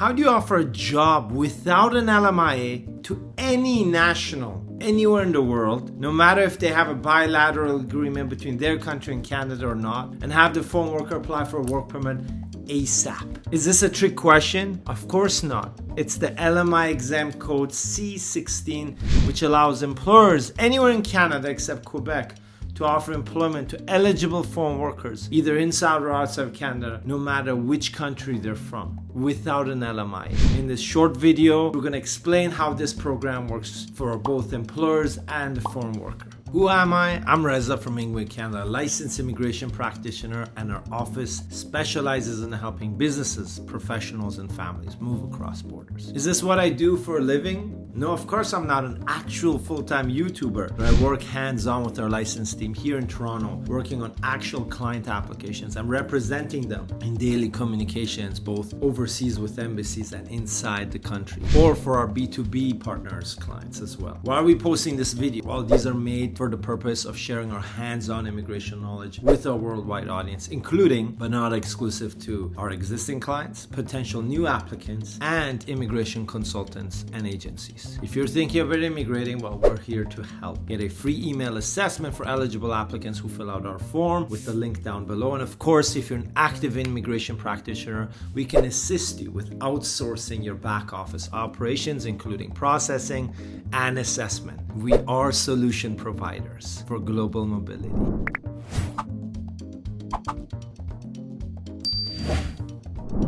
How do you offer a job without an LMIA to any national anywhere in the world, no matter if they have a bilateral agreement between their country and Canada or not, and have the foreign worker apply for a work permit ASAP? Is this a trick question? Of course not. It's the LMI exempt code C16, which allows employers anywhere in Canada except Quebec to offer employment to eligible foreign workers, either inside or outside of Canada, no matter which country they're from, without an LMI. In this short video, we're going to explain how this program works for both employers and the foreign worker. Who am I? I'm Reza from England, Canada, a licensed immigration practitioner, and our office specializes in helping businesses, professionals, and families move across borders. Is this what I do for a living? No, of course I'm not an actual full-time YouTuber, but I work hands-on with our licensed team here in Toronto, working on actual client applications and representing them in daily communications, both overseas with embassies and inside the country, or for our B2B partners, clients as well. Why are we posting this video? Well, these are made for the purpose of sharing our hands-on immigration knowledge with our worldwide audience, including, but not exclusive to, our existing clients, potential new applicants, and immigration consultants and agencies. If you're thinking about immigrating, well, we're here to help. Get a free email assessment for eligible applicants who fill out our form with the link down below. And of course, if you're an active immigration practitioner, we can assist you with outsourcing your back office operations, including processing and assessment. We are solution providers for global mobility.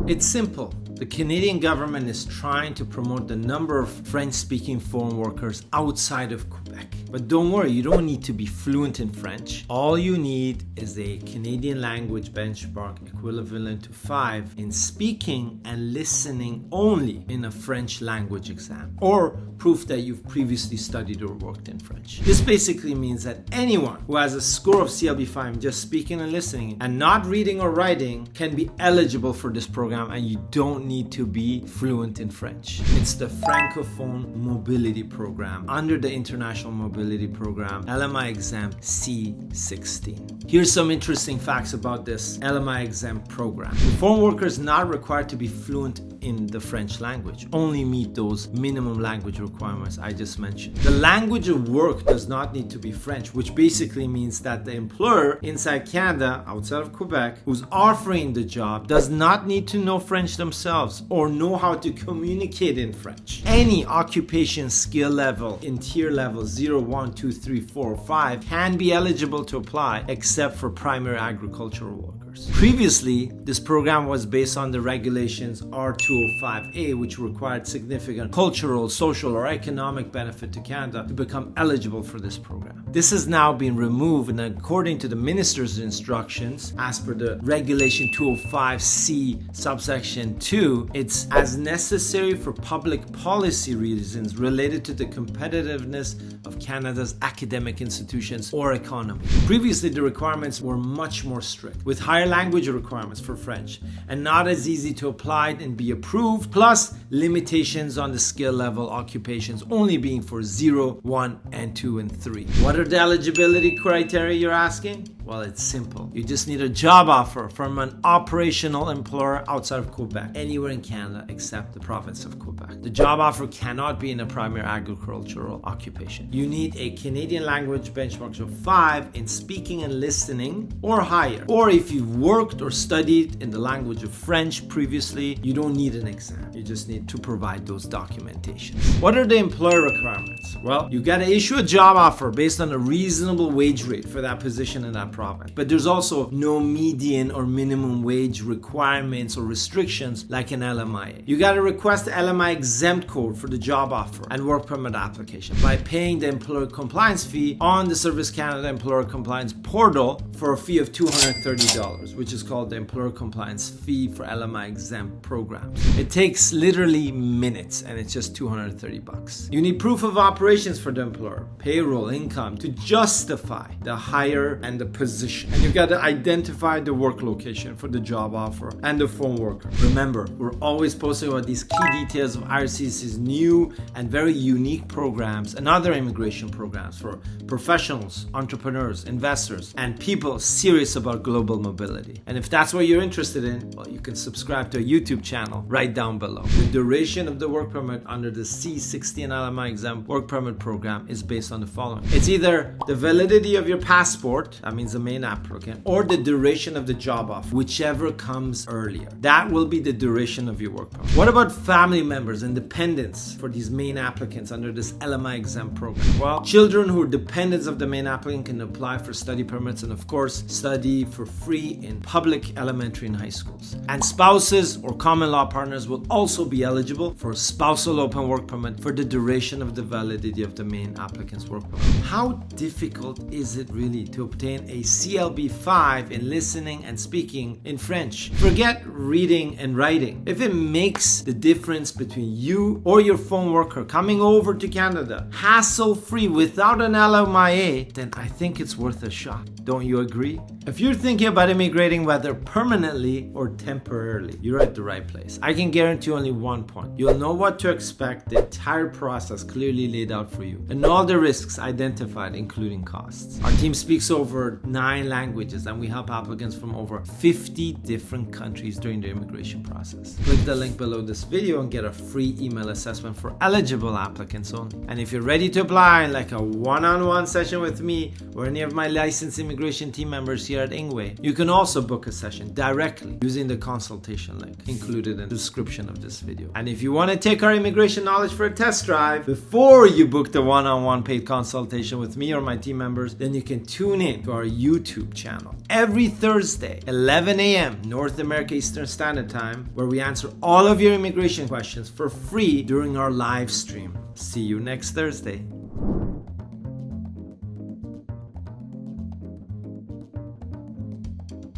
It's simple. The Canadian government is trying to promote the number of French-speaking foreign workers outside of Quebec. But don't worry, you don't need to be fluent in French. All you need is a Canadian language benchmark equivalent to 5 in speaking and listening only in a French language exam, or proof that you've previously studied or worked in French. This basically means that anyone who has a score of CLB5 in just speaking and listening and not reading or writing can be eligible for this program, and you don't need to be fluent in French. It's the Francophone Mobility Program under the International Mobility Program, LMI exempt C16. Here's some interesting facts about this LMI exempt program. The foreign worker is not required to be fluent in the French language, only meet those minimum language requirements I just mentioned. The language of work does not need to be French, which basically means that the employer inside Canada, outside of Quebec, who's offering the job does not need to know French themselves or know how to communicate in French. Any occupation skill level in tier level 0, 1, 2, 3, 4, or 5 can be eligible to apply, except for primary agricultural workers. Previously, this program was based on the regulations R205A, which required significant cultural, social, or economic benefit to Canada to become eligible for this program. This has now been removed, and according to the Minister's instructions, as per the Regulation 205C subsection 2, it's as necessary for public policy reasons related to the competitiveness of Canada's academic institutions or economy. Previously, the requirements were much more strict, with higher language requirements for French, and not as easy to apply and be approved, plus limitations on the skill level occupations only being for 0, 1, and 2, and 3. What are the eligibility criteria, you're asking? Well, it's simple. You just need a job offer from an operational employer outside of Quebec, anywhere in Canada except the province of Quebec. The job offer cannot be in a primary agricultural occupation. You need a Canadian language benchmark of 5 in speaking and listening or higher. Or if you've worked or studied in the language of French previously, you don't need an exam. You just need to provide those documentations. What are the employer requirements? Well, you got to issue a job offer based on a reasonable wage rate for that position in that province. But there's also no median or minimum wage requirements or restrictions like an LMIA. You got to request the LMI exempt code for the job offer and work permit application by paying the employer compliance fee on the Service Canada Employer Compliance Portal for a fee of $230, which is called the Employer Compliance Fee for LMI exempt programs. It takes literally minutes, and it's just $230. You need proof of operations for the employer, payroll, income, to justify the hire and the position. And you've got to identify the work location for the job offer and the phone worker. Remember, we're always posting about these key details of IRCC's new and very unique programs and other immigration programs for professionals, entrepreneurs, investors, and people serious about global mobility. Eligibility. And if that's what you're interested in, well, you can subscribe to a YouTube channel right down below. The duration of the work permit under the C60 and LMIA exempt work permit program is based on the following. It's either the validity of your passport, that means the main applicant, or the duration of the job offer, whichever comes earlier. That will be the duration of your work permit. What about family members and dependents for these main applicants under this LMIA exempt program? Well, children who are dependents of the main applicant can apply for study permits and of course study for free in public elementary and high schools. And spouses or common law partners will also be eligible for a spousal open work permit for the duration of the validity of the main applicant's work permit. How difficult is it really to obtain a CLB5 in listening and speaking in French? Forget reading and writing. If it makes the difference between you or your phone worker coming over to Canada hassle-free without an LMIA, then I think it's worth a shot. Don't you agree? If you're thinking about immigrating whether permanently or temporarily, you're at the right place. I can guarantee only one point. You'll know what to expect, the entire process clearly laid out for you, and all the risks identified, including costs. Our team speaks over 9 languages and we help applicants from over 50 different countries during the immigration process. Click the link below this video and get a free email assessment for eligible applicants only. And if you're ready to apply like a one-on-one session with me or any of my licensed immigration team members here at Ingwe, you can also book a session directly using the consultation link included in the description of this video. And if you want to take our immigration knowledge for a test drive before you book the one-on-one paid consultation with me or my team members, then you can tune in to our YouTube channel every Thursday, 11 a.m. North America Eastern Standard Time, where we answer all of your immigration questions for free during our live stream. See you next Thursday.